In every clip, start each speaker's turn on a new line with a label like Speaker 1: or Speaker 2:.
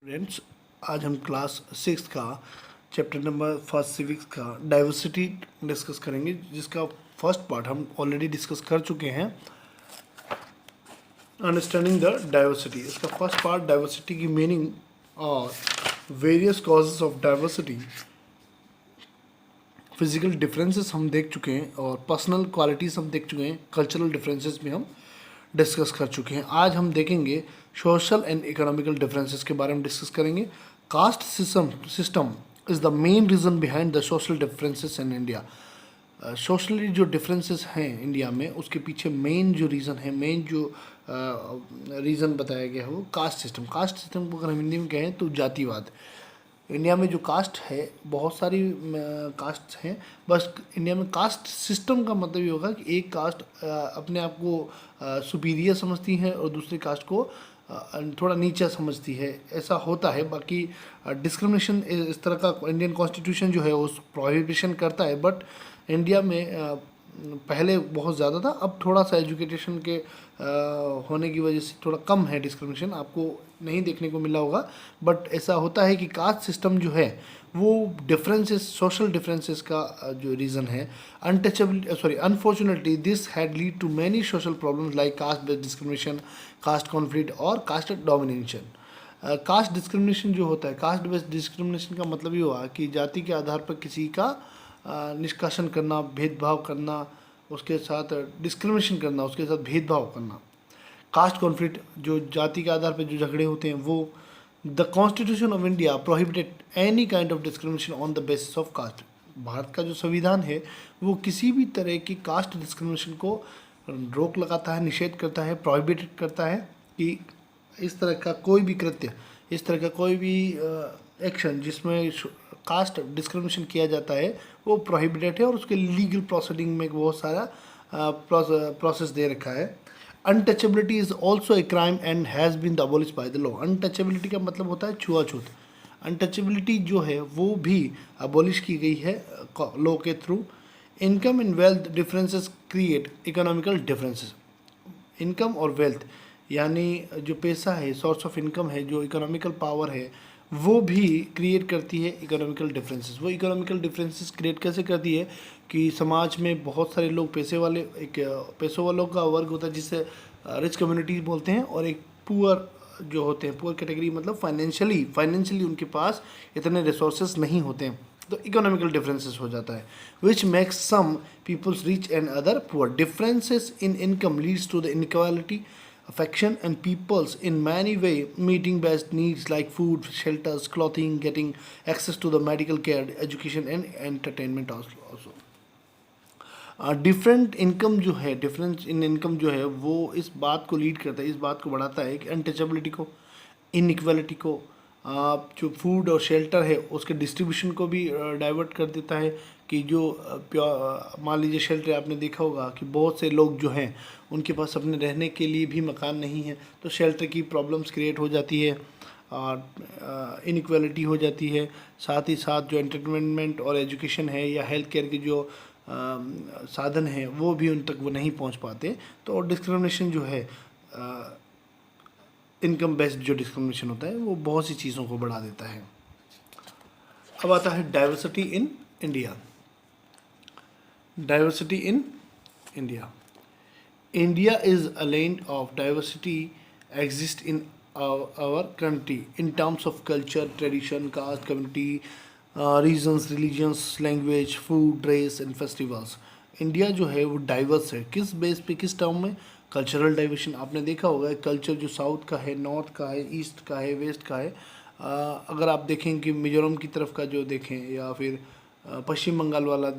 Speaker 1: Students, आज हम class 6 का चैप्टर नंबर फर्स्ट सिविक्स का डाइवर्सिटी डिस्कस करेंगे, जिसका फर्स्ट पार्ट हम ऑलरेडी डिस्कस कर चुके हैं, अंडरस्टैंडिंग द डाइवर्सिटी। इसका फर्स्ट पार्ट डाइवर्सिटी की मीनिंग और various causes of diversity, physical differences हम देख चुके हैं और पर्सनल क्वालिटीज़ हम देख चुके हैं, कल्चरल डिफरेंसेस भी हम डिस्कस कर चुके हैं। आज हम देखेंगे सोशल एंड इकोनॉमिकल डिफरेंसेस के बारे में डिस्कस करेंगे। Caste system is the main reason behind the social differences in India. Socially जो डिफरेंसेस हैं इंडिया में, उसके पीछे मेन जो रीज़न है, मेन जो रीज़न बताया गया है वो कास्ट सिस्टम। कास्ट सिस्टम को अगर हम हिंदी में कहें तो जातिवाद। इंडिया में जो कास्ट है, बहुत सारी कास्ट हैं, बस इंडिया में कास्ट सिस्टम का मतलब ये होगा कि एक कास्ट अपने आप को सुपीरियर समझती है और दूसरी कास्ट को थोड़ा नीचा समझती है, ऐसा होता है। बाकी डिस्क्रिमिनेशन इस तरह का इंडियन कॉन्स्टिट्यूशन जो है वो प्रोहिबिशन करता है, बट इंडिया में पहले बहुत ज़्यादा था, अब थोड़ा सा एजुकेशन के होने की वजह से थोड़ा कम है डिस्क्रिमिनेशन, आपको नहीं देखने को मिला होगा। बट ऐसा होता है कि कास्ट सिस्टम जो है वो डिफरेंसेस, सोशल डिफरेंसेस का जो रीज़न है। Unfortunately this had lead to many social problems like caste based discrimination, caste conflict और कास्ट डोमिनेशन। कास्ट डिस्क्रिमिनेशन जो होता है, कास्ट बेस्ड डिस्क्रिमिनेशन का मतलब ये हुआ कि जाति के आधार पर किसी का निष्कासन करना, भेदभाव करना, उसके साथ डिस्क्रिमिनेशन करना, उसके साथ भेदभाव करना। कास्ट कॉन्फ्लिक्ट, जो जाति के आधार पर जो झगड़े होते हैं वो। The constitution of India prohibited any kind of discrimination on the basis of caste. Bharat का जो संविधान है वो किसी भी तरह की कास्ट डिस्क्रिमिनेशन को रोक लगाता है, निषेध करता है, प्रोहिबिटेड करता है कि इस तरह का कोई भी कृत्य, इस तरह का कोई भी एक्शन जिसमें कास्ट डिस्क्रिमिनेशन किया जाता है वो प्रोहिबिटेड है, और उसके लीगल प्रोसीडिंग में बहुत सारा प्रोसेस दे रखा है। Untouchability is also a crime and has been abolish by the law. Untouchability का मतलब होता है छुआछूत। अनटचेबिलिटी जो है वो भी अबॉलिश की गई है लॉ के through. Income and wealth differences create economical differences. Income और वेल्थ यानी जो पैसा है, सोर्स ऑफ इनकम है, जो इकोनॉमिकल पावर है, वो भी क्रिएट करती है इकोनॉमिकल डिफरेंसेस। वो इकोनॉमिकल डिफरेंसेस क्रिएट कैसे करती है कि समाज में बहुत सारे लोग पैसे वाले, एक पैसों वालों का वर्ग होता है जिसे रिच कम्युनिटी बोलते हैं, और एक पुअर जो होते हैं, पुअर कैटेगरी मतलब फाइनेंशियली उनके पास इतने रिसोर्सेज नहीं होते हैं, तो इकोनॉमिकल डिफरेंसेस हो जाता है, which makes some peoples rich and other poor. Differences in income leads to the inequality affection and peoples in many way meeting basic needs like food, shelters, clothing, getting access to the medical care, education and entertainment also. Different income जो है, difference in income जो है वो इस बात को lead करता है, इस बात को बढ़ाता है कि अनटचेबिलिटी को, इनइक्वालिटी को, जो फूड और शेल्टर है उसके डिस्ट्रीब्यूशन को भी डाइवर्ट कर देता है। कि जो मान लीजिए शेल्टर, आपने देखा होगा कि बहुत से लोग जो हैं उनके पास अपने रहने के लिए भी मकान नहीं है, तो शेल्टर की प्रॉब्लम्स क्रिएट हो जाती है और इनइक्वालिटी हो जाती है। साथ ही साथ जो एंटरटेनमेंट और एजुकेशन है या हेल्थ केयर के जो साधन हैं वो भी उन तक वो नहीं पहुंच पाते। तो डिस्क्रिमिनेशन जो है, इनकम बेस्ड जो डिस्क्रिमिनेशन होता है वो बहुत सी चीज़ों को बढ़ा देता है। अब आता है diversity in India. Diversity in India. India is a land of diversity exists in our country in terms of culture, tradition, caste, community, regions, religions, language, food, race and festivals. India जो है वो diverse है। किस base पे, किस term में? Cultural diversion. आपने देखा होगा कल्चर जो साउथ का है, नॉर्थ का है, ईस्ट का है, वेस्ट का है। अगर आप देखें कि मिजोरम की तरफ का जो देखें या फिर पश्चिम बंगाल वाला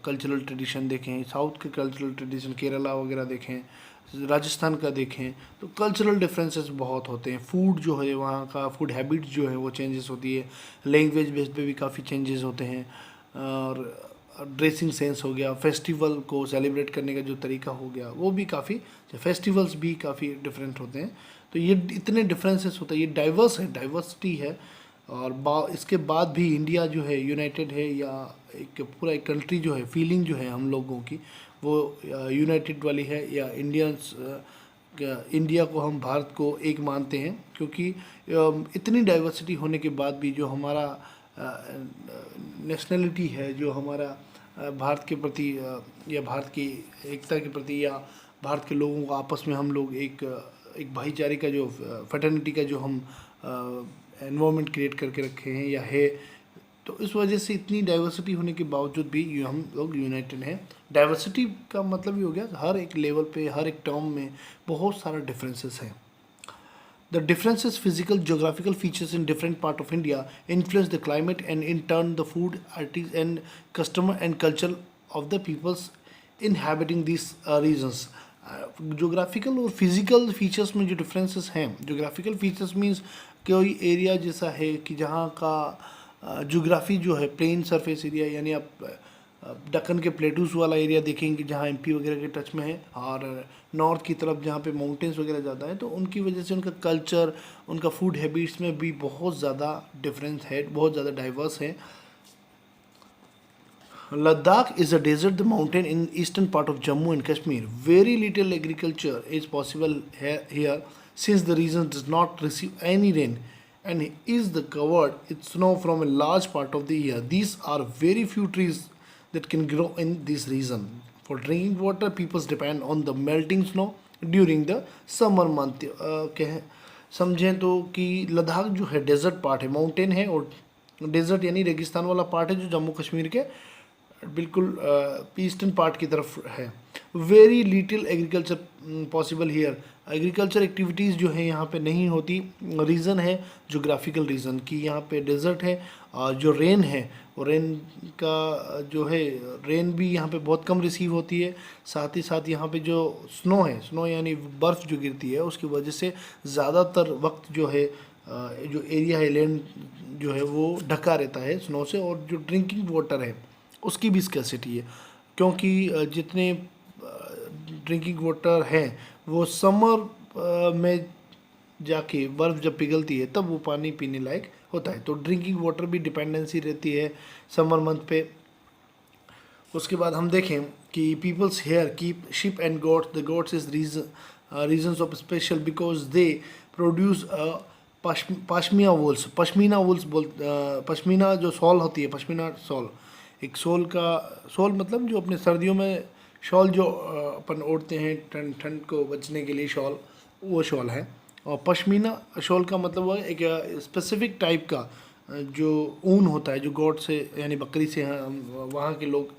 Speaker 1: कल्चरल ट्रेडिशन देखें, साउथ के कल्चरल ट्रेडिशन केरला वगैरह देखें, राजस्थान का देखें, तो कल्चरल डिफरेंसेस बहुत होते हैं। फूड जो है, वहाँ का फूड हैबिट जो है वो चेंजेस होती है। लैंग्वेज बेस पे भी काफ़ी चेंजेस होते हैं, और ड्रेसिंग सेंस हो गया, फेस्टिवल को सेलिब्रेट करने का जो तरीका हो गया वो भी काफ़ी, फेस्टिवल्स भी काफ़ी डिफरेंट होते हैं। तो ये इतने डिफरेंसेस होते हैं, ये डाइवर्स है, डाइवर्सिटी है। और इसके बाद भी इंडिया जो है यूनाइटेड है, या एक पूरा एक कंट्री जो है, फीलिंग जो है हम लोगों की वो यूनाइटेड वाली है, या इंडियंस इंडिया को, हम भारत को एक मानते हैं, क्योंकि इतनी डाइवर्सिटी होने के बाद भी जो हमारा नेशनलिटी है, जो हमारा भारत के प्रति या भारत की एकता के प्रति, या भारत के लोगों को आपस में हम लोग एक भाईचारे का जो फ्रेटर्निटी का जो हम एनवायरनमेंट क्रिएट करके रखे हैं या है, तो इस वजह से इतनी डाइवर्सिटी होने के बावजूद भी हम लोग यूनाइटेड हैं। डाइवर्सिटी का मतलब ये हो गया हर एक लेवल पे, हर एक टर्म में बहुत सारा डिफरेंसेस हैं। The differences, physical, geographical features in different part of India influence the climate and in turn the food, and customer and culture of the peoples inhabiting these regions. Geographical और physical features में जो differences हैं, geographical features means कोई area जैसा है कि जहाँ का जोग्राफी जो है प्लेन सरफेस एरिया, यानी आप दक्कन के प्लेटूस वाला एरिया देखेंगे जहाँ एमपी वगैरह के टच में है, और नॉर्थ की तरफ जहाँ पे माउंटेन्स वगैरह ज़्यादा है, तो उनकी वजह से उनका कल्चर, उनका फूड हैबिट्स में भी बहुत ज़्यादा डिफरेंस है, बहुत ज़्यादा डाइवर्स है। Ladakh is a desert the mountain in eastern part of Jammu and Kashmir. Very little agriculture is possible here since the region does not receive any rain and is the covered with snow from a large part of the year. These are very few trees that can grow in this region. For drinking water, people depend on the melting snow during the summer month. समझें तो कि लद्दाख जो है desert part है, mountain है, और desert यानी रेगिस्तान वाला पार्ट है जो जम्मू कश्मीर के बिल्कुल ईस्टर्न पार्ट की तरफ है। Very little agriculture possible here, agriculture activities जो है यहाँ पे नहीं होती। रीज़न है जोग्राफिकल रीज़न कि यहाँ पे डेजर्ट है, जो रेन है और रेन का जो है रेन भी यहाँ पे बहुत कम रिसीव होती है। साथ ही साथ यहाँ पे जो स्नो है, स्नो यानी बर्फ़ जो गिरती है, उसकी वजह से ज़्यादातर वक्त जो है जो एरिया है, लैंड जो है वो ढका रहता है स्नो से, और जो ड्रिंकिंग वाटर है उसकी भी स्कैसिटी है, क्योंकि जितने ड्रिंकिंग वाटर हैं वो समर में जाके बर्फ़ जब पिघलती है तब वो पानी पीने लायक होता है। तो ड्रिंकिंग वाटर भी डिपेंडेंसी रहती है समर मंथ पे। उसके बाद हम देखें कि peoples here keep sheep and goats. The goats is reasons of special because they produce pashmina wools. Pashmina wools pashmina जो शॉल होती है, पश्मीना शॉल, एक शॉल मतलब जो अपने सर्दियों में शॉल जो अपन ओढ़ते हैं ठंड को बचने के लिए, शॉल, वो शॉल है। और पश्मीना शॉल का मतलब वो एक स्पेसिफिक टाइप का जो ऊन होता है जो गोट से यानी बकरी से वहाँ के लोग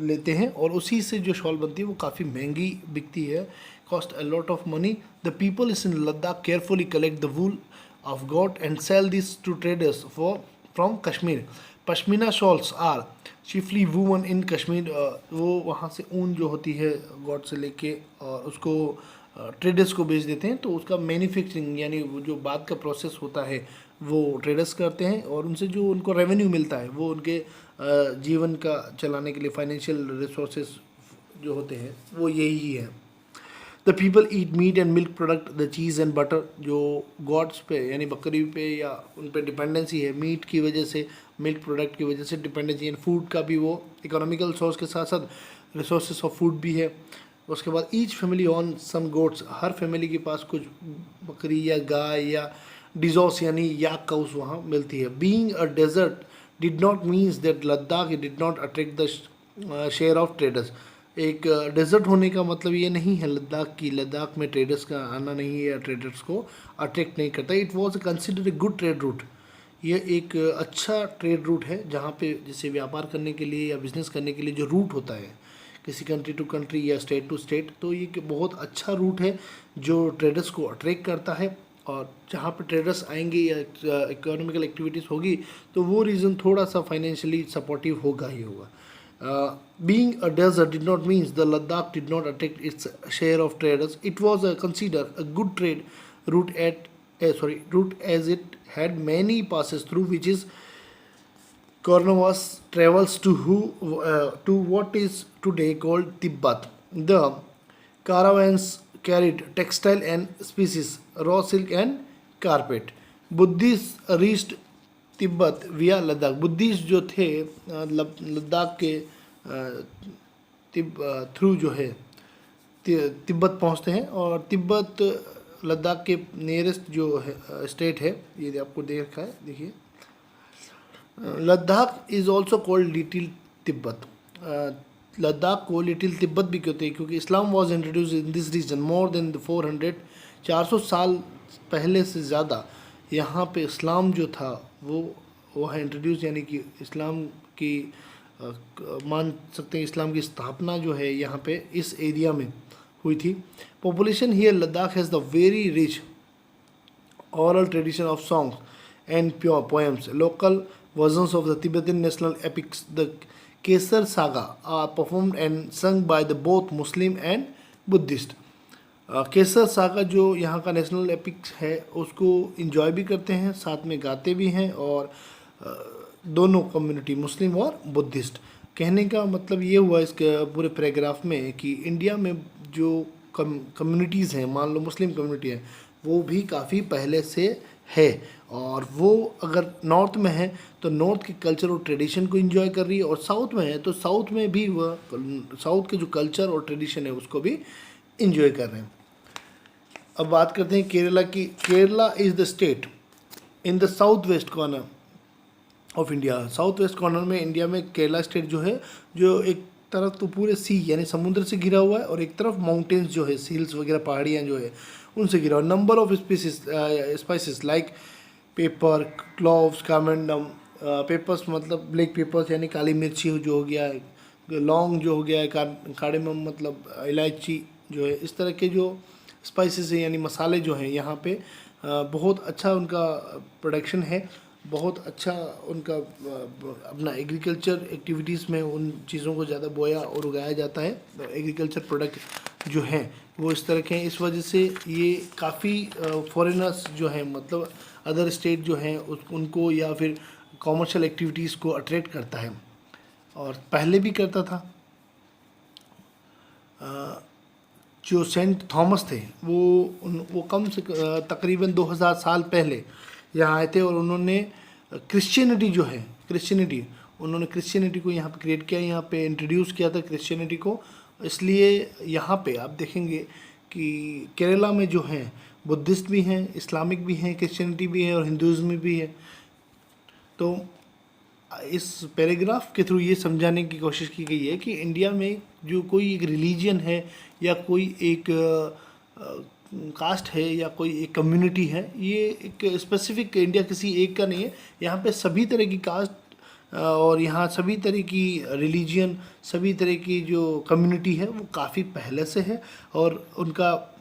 Speaker 1: लेते हैं, और उसी से जो शॉल बनती है वो काफ़ी महंगी बिकती है, cost a lot of money. The people is in Ladakh carefully collect the wool of goat and sell this to traders from Kashmir. Pashmina shawls are chiefly woven in Kashmir. वो वहाँ से ऊन जो होती है गॉड से लेके और उसको ट्रेडर्स को बेच देते हैं, तो उसका मैन्युफैक्चरिंग यानी वो जो बाद का प्रोसेस होता है वो ट्रेडर्स करते हैं, और उनसे जो उनको रेवेन्यू मिलता है वो उनके जीवन का चलाने के लिए फाइनेंशियल रिसोर्सेज जो होते हैं वो यही है। The people eat meat and milk product, the cheese and butter. जो गॉड्स पे यानी बकरी पे या उन पे डिपेंडेंसी है, मीट की वजह से, मिल्क प्रोडक्ट की वजह से डिपेंडेंसी, एंड फूड का भी वो इकोनॉमिकल सोर्स के साथ साथ रिसोर्सेज ऑफ फूड भी है। उसके बाद each family on some goats. हर फैमिली के पास कुछ बकरी या गाय या डिजोस यानी याक काउस वहाँ मिलती है। Being a desert did not means that Ladakh did not attract the share of traders. एक डेजर्ट होने का मतलब ये नहीं है लद्दाख में ट्रेडर्स का आना नहीं है या ट्रेडर्स को अट्रैक्ट नहीं करता। It was consider a good trade route. ये एक अच्छा ट्रेड रूट है जहाँ पे जैसे व्यापार करने के लिए या बिजनेस करने के लिए जो रूट होता है किसी कंट्री टू कंट्री या स्टेट टू स्टेट, तो ये बहुत अच्छा रूट है जो ट्रेडर्स को अट्रैक्ट करता है। और जहाँ पे ट्रेडर्स आएंगे या इकोनॉमिकल एक्टिविटीज़ होगी तो वो रीज़न थोड़ा सा फाइनेंशियली सपोर्टिव होगा ही होगा। Being a desert did not mean the Ladakh did not attract its share of traders. It was considered a good trade route as it had many passes through, which is Cornwallis travels to what is today called Tibet. The caravans carried textile and species, raw silk and carpet. Buddhists reached Tibet विया Ladakh. Buddhist जो थे लद्दाख के through जो है तिब्बत पहुंचते हैं, और तिब्बत लद्दाख के नियरेस्ट जो है स्टेट है, ये आपको दे रखा है, देखिए। Ladakh is also called little Tibet. Ladakh को लिटिल तिब्बत भी कहते हैं क्योंकि Islam was introduce in this region more than 400 साल पहले से ज़्यादा यहाँ पे इस्लाम जो था वो है इंट्रोड्यूस, यानी कि इस्लाम की मान सकते हैं इस्लाम की स्थापना जो है यहाँ पे इस एरिया में हुई थी। Population here Ladakh has the very rich oral tradition of songs and pure poems. Local versions of the Tibetan national epics, the Kesar Saga, are performed and sung by the both Muslim and Buddhist. Kesar saga जो यहाँ का national epics है उसको enjoy भी करते हैं, साथ में गाते भी हैं, और दोनों कम्युनिटी मुस्लिम और बुद्धिस्ट। कहने का मतलब ये हुआ इस पूरे पैराग्राफ में कि इंडिया में जो कम्युनिटीज़ हैं, मान लो मुस्लिम कम्युनिटी है, वो भी काफ़ी पहले से है, और वो अगर नॉर्थ में है तो नॉर्थ के कल्चर और ट्रेडिशन को एंजॉय कर रही है, और साउथ में है तो साउथ में भी वह साउथ के जो कल्चर और ट्रेडिशन है उसको भी एंजॉय कर रहे हैं। अब बात करते हैं केरला की। Kerala is the state in the south west corner of India. South west corner में इंडिया में केरला स्टेट जो है, जो एक तरफ तो पूरे सी यानी समुद्र से घिरा हुआ है, और एक तरफ माउंटेन्स जो है, हिल्स वगैरह पहाड़ियाँ जो है उनसे घिरा हुआ। Number of spices like pepper, cloves, cardamom. Peppers मतलब ब्लैक पेपर्स यानी काली मिर्ची जो हो गया है, लौंग जो हो गया है, कार्डेमम मतलब इलायची जो है, इस तरह के जो स्पाइसेस हैं यानी मसाले जो हैं यहाँ पे बहुत अच्छा उनका प्रोडक्शन है, बहुत अच्छा उनका अपना एग्रीकल्चर एक्टिविटीज़ में उन चीज़ों को ज़्यादा बोया और उगाया जाता है। एग्रीकल्चर प्रोडक्ट जो हैं वो इस तरह के हैं, इस वजह से ये काफ़ी फॉरेनर्स जो हैं मतलब अदर स्टेट जो हैं उनको या फिर कॉमर्शियल एक्टिविटीज़ को अट्रैक्ट करता है, और पहले भी करता था। जो सेंट थॉमस थे वो कम से तकरीबन 2000 साल पहले यहाँ आए थे, और उन्होंने क्रिश्चियनिटी जो है उन्होंने क्रिश्चियनिटी को यहाँ पे क्रिएट किया, यहाँ पे इंट्रोड्यूस किया था क्रिश्चियनिटी को। इसलिए यहाँ पे आप देखेंगे कि केरला में जो हैं बुद्धिस्ट भी हैं, इस्लामिक भी हैं, क्रिश्चियनिटी भी है और हिंदुज़्म भी है। तो इस पैराग्राफ के थ्रू ये समझाने की कोशिश की गई है कि इंडिया में जो कोई एक रिलीजन है या कोई एक कास्ट है या कोई एक कम्युनिटी है, ये एक स्पेसिफिक इंडिया किसी एक का नहीं है। यहाँ पे सभी तरह की कास्ट और यहाँ सभी तरह की रिलीजन, सभी तरह की जो कम्युनिटी है वो काफ़ी पहले से है, और उनका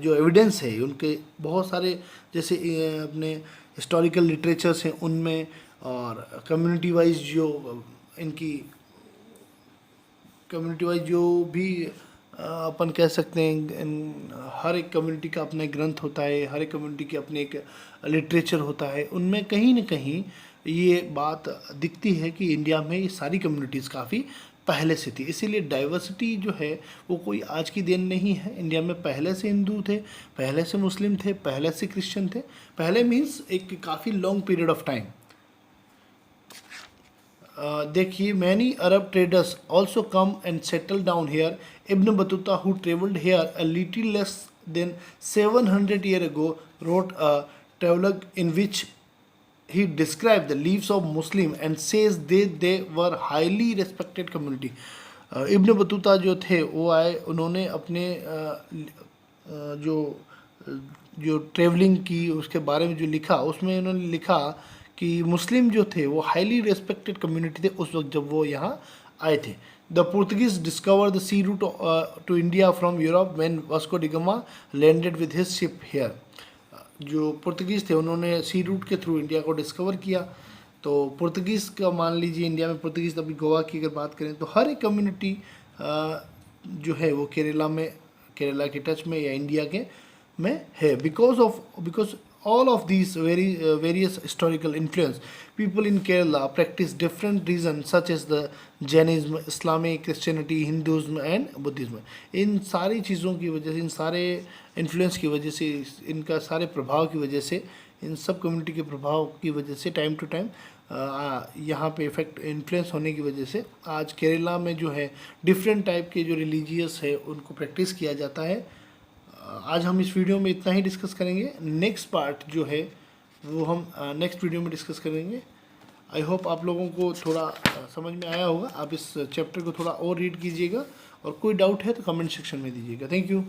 Speaker 1: जो एविडेंस है उनके बहुत सारे जैसे अपने हिस्टोरिकल लिटरेचर्स हैं उनमें, और कम्युनिटी वाइज जो भी अपन कह सकते हैं, हर एक कम्युनिटी का अपना एक ग्रंथ होता है, हर एक कम्युनिटी के अपने एक लिटरेचर होता है। उनमें कहीं न कहीं ये बात दिखती है कि इंडिया में ये सारी कम्युनिटीज़ काफ़ी पहले से थी। इसीलिए डाइवर्सिटी जो है वो कोई आज की देन नहीं है। इंडिया में पहले से हिंदू थे, पहले से मुस्लिम थे, पहले से क्रिश्चियन थे। पहले मीन्स एक काफ़ी लॉन्ग पीरियड ऑफ टाइम। देखिए, many Arab traders also come and settle down here. Ibn Battuta who travelled here a little less than 700 year ago wrote a travelogue in which he described the lives of Muslim and says they were highly respected community. Ibn Battuta जो थे वो आए, उन्होंने अपने जो travelling की उसके बारे में जो लिखा उसमें उन्होंने लिखा कि मुस्लिम जो थे वो हाईली रेस्पेक्टेड कम्युनिटी थे उस वक्त जब वो यहाँ आए थे। The Portuguese discover the sea route to India from Europe when Vasco da Gama landed with his ship here. जो पुर्तगीज़ थे उन्होंने सी रूट के थ्रू इंडिया को डिस्कवर किया। तो पुर्तगीज़ का मान लीजिए इंडिया में पुर्तगीज़, अभी गोवा की अगर बात करें तो हर एक कम्युनिटी जो है वो केरला के टच में या इंडिया के में है। Because all of these various historical influence, people in Kerala practice different religions such as the Jainism, Islamic, Christianity, Hinduism and Buddhism. इन सारी चीज़ों की वजह से, इन सारे इन्फ्लुएंस की वजह से, इनका सारे प्रभाव की वजह से इन सब कम्युनिटी के प्रभाव की वजह से टाइम टू टाइम यहाँ पे इफेक्ट इन्फ्लुएंस होने की वजह से आज केरला में जो है डिफरेंट टाइप के जो रिलीजियस है उनको प्रैक्टिस किया जाता है। आज हम इस वीडियो में इतना ही डिस्कस करेंगे। नेक्स्ट पार्ट जो है वो हम नेक्स्ट वीडियो में डिस्कस करेंगे। आई होप आप लोगों को थोड़ा समझ में आया होगा। आप इस चैप्टर को थोड़ा और रीड कीजिएगा और कोई डाउट है तो कमेंट सेक्शन में दीजिएगा। Thank you.